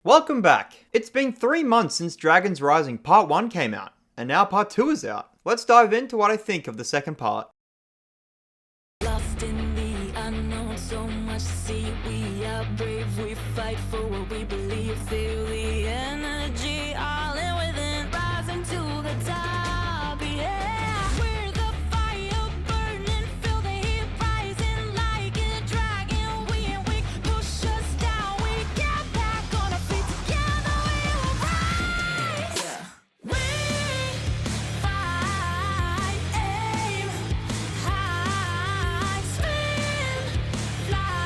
Welcome back! It's been 3 months since Dragons Rising Part 1 came out, and now Part 2 is out. Let's dive into what I think of the second part. Lost in the unknown, so much to see. We are brave, we fight for what we believe. Feel the energy all in within, rising to the top, yeah. We're the fire burning, feel the heat rising like a dragon. We ain't weak, push us down, we get back on our feet together. We will rise. Yeah. We fight, aim high, spin, fly,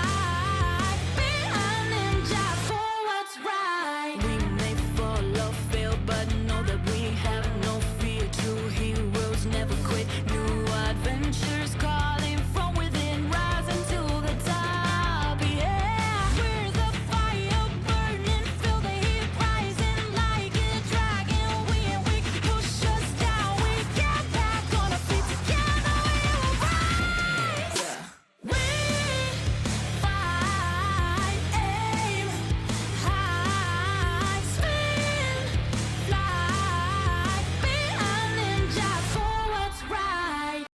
behind ninja for what's right. We may fall or fail, but know that we have no fear. True heroes never quit. New adventures calling from within, rising to the top. Yeah, we're the fire burning, feel the heat rising like a dragon. We ain't weak, push us down, we get back on our feet together. We will rise. We fight, aim high, spin, fly, behind ninja for what's right.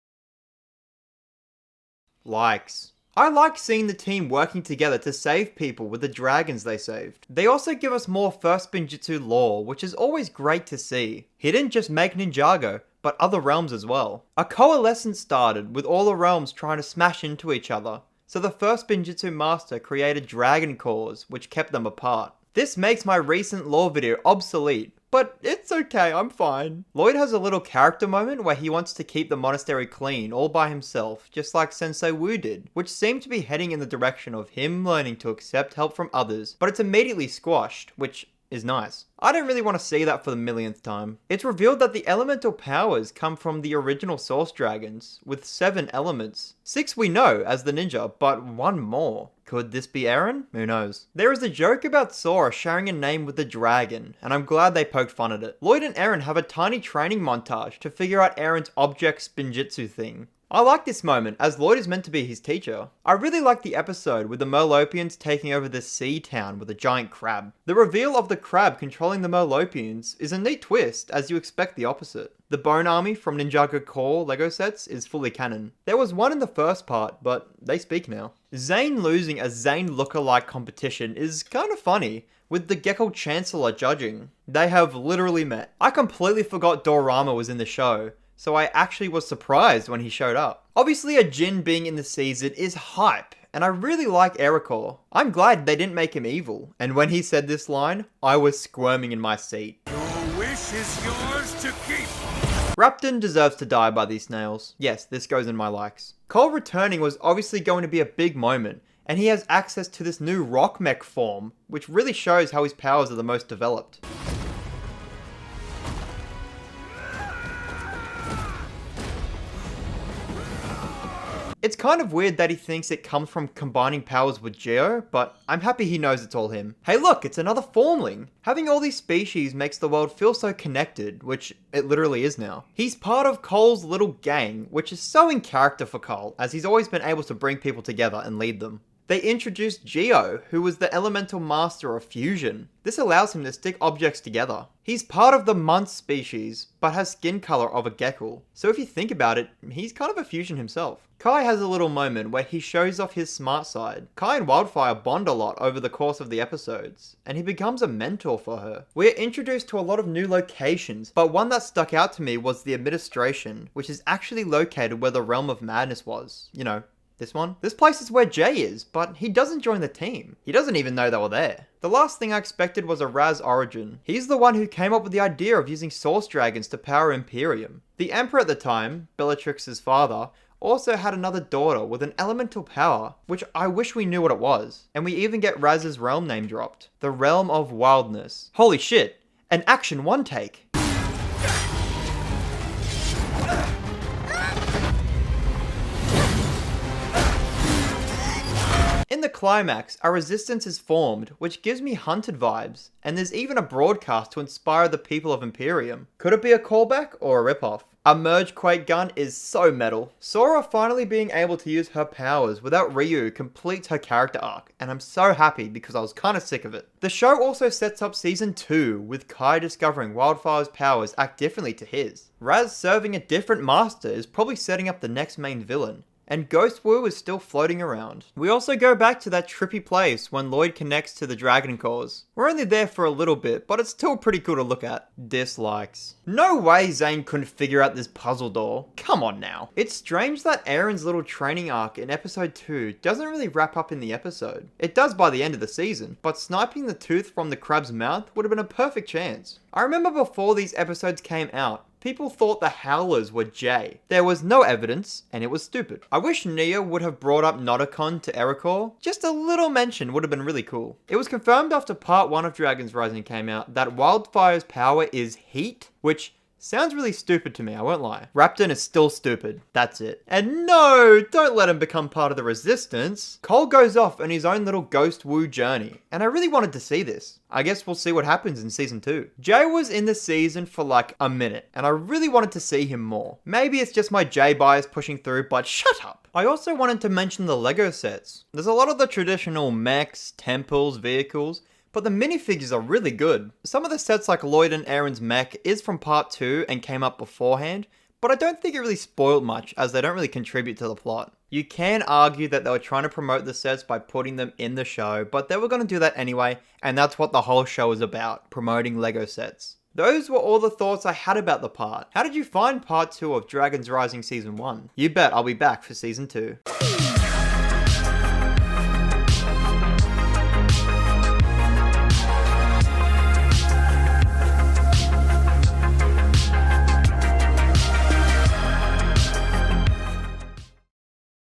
Likes. I like seeing the team working together to save people with the dragons they saved. They also give us more first Spinjitzu lore, which is always great to see. He didn't just make Ninjago, but other realms as well. A coalescence started with all the realms trying to smash into each other, so the first Spinjitzu master created dragon cores, which kept them apart. This makes my recent lore video obsolete, but it's okay, I'm fine. Lloyd has a little character moment where he wants to keep the monastery clean all by himself, just like Sensei Wu did, which seemed to be heading in the direction of him learning to accept help from others, but it's immediately squashed, which is nice. I don't really want to see that for the millionth time. It's revealed that the elemental powers come from the original Source Dragons, with 7 elements. 6 we know as the ninja, but 1 more. Could this be Eren? Who knows? There is a joke about Sora sharing a name with the dragon, and I'm glad they poked fun at it. Lloyd and Eren have a tiny training montage to figure out Eren's object spinjitzu thing. I like this moment, as Lloyd is meant to be his teacher. I really like the episode with the Merlopians taking over the sea town with a giant crab. The reveal of the crab controlling the Merlopians is a neat twist, as you expect the opposite. The Bone Army from Ninjago Core LEGO sets is fully canon. There was one in the first part, but they speak now. Zane losing a Zane lookalike competition is kind of funny, with the Gekko Chancellor judging. They have literally met. I completely forgot Dorama was in the show, so I actually was surprised when he showed up. Obviously, a Jin being in the season is hype, and I really like Ericor. I'm glad they didn't make him evil, and when he said this line, I was squirming in my seat. Your wish is yours to keep. Raptor deserves to die by these snails. Yes, this goes in my likes. Cole returning was obviously going to be a big moment, and he has access to this new rock mech form, which really shows how his powers are the most developed. It's kind of weird that he thinks it comes from combining powers with Geo, but I'm happy he knows it's all him. Hey look, it's another formling! Having all these species makes the world feel so connected, which it literally is now. He's part of Cole's little gang, which is so in character for Cole, as he's always been able to bring people together and lead them. They introduced Geo, who was the elemental master of fusion. This allows him to stick objects together. He's part of the Munt species, but has skin color of a Gekko. So if you think about it, he's kind of a fusion himself. Kai has a little moment where he shows off his smart side. Kai and Wildfire bond a lot over the course of the episodes, and he becomes a mentor for her. We're introduced to a lot of new locations, but one that stuck out to me was the Administration, which is actually located where the Realm of Madness was. You know, this one? This place is where Jay is, but he doesn't join the team. He doesn't even know they were there. The last thing I expected was a Raz origin. He's the one who came up with the idea of using Source Dragons to power Imperium. The Emperor at the time, Bellatrix's father, also had another daughter with an elemental power, which I wish we knew what it was. And we even get Raz's realm name dropped. The Realm of Wildness. Holy shit, an Action 1 take. In the climax, a resistance is formed, which gives me Hunted vibes, and there's even a broadcast to inspire the people of Imperium. Could it be a callback or a ripoff? A Merge Quake gun is so metal. Sora finally being able to use her powers without Ryu completes her character arc, and I'm so happy because I was kinda sick of it. The show also sets up Season 2, with Kai discovering Wildfire's powers act differently to his. Raz serving a different master is probably setting up the next main villain. And Ghost Wu is still floating around. We also go back to that trippy place when Lloyd connects to the Dragon Cores. We're only there for a little bit, but it's still pretty cool to look at. Dislikes. No way Zane couldn't figure out this puzzle door. Come on now. It's strange that Aaron's little training arc in episode 2 doesn't really wrap up in the episode. It does by the end of the season, but sniping the tooth from the crab's mouth would have been a perfect chance. I remember before these episodes came out, people thought the Howlers were Jay. There was no evidence, and it was stupid. I wish Nia would have brought up Notakon to Ericor. Just a little mention would have been really cool. It was confirmed after part 1 of Dragon's Rising came out that Wildfire's power is heat, which sounds really stupid to me, I won't lie. Raptor is still stupid. That's it. And no, don't let him become part of the Resistance. Cole goes off on his own little Ghost Wu journey, and I really wanted to see this. I guess we'll see what happens in Season 2. Jay was in the season for like a minute, and I really wanted to see him more. Maybe it's just my Jay bias pushing through, but shut up. I also wanted to mention the Lego sets. There's a lot of the traditional mechs, temples, vehicles, but the minifigures are really good. Some of the sets like Lloyd and Aaron's mech is from part 2 and came up beforehand, but I don't think it really spoiled much as they don't really contribute to the plot. You can argue that they were trying to promote the sets by putting them in the show, but they were going to do that anyway, and that's what the whole show is about, promoting Lego sets. Those were all the thoughts I had about the part. How did you find part 2 of Dragon's Rising Season 1? You bet I'll be back for Season 2.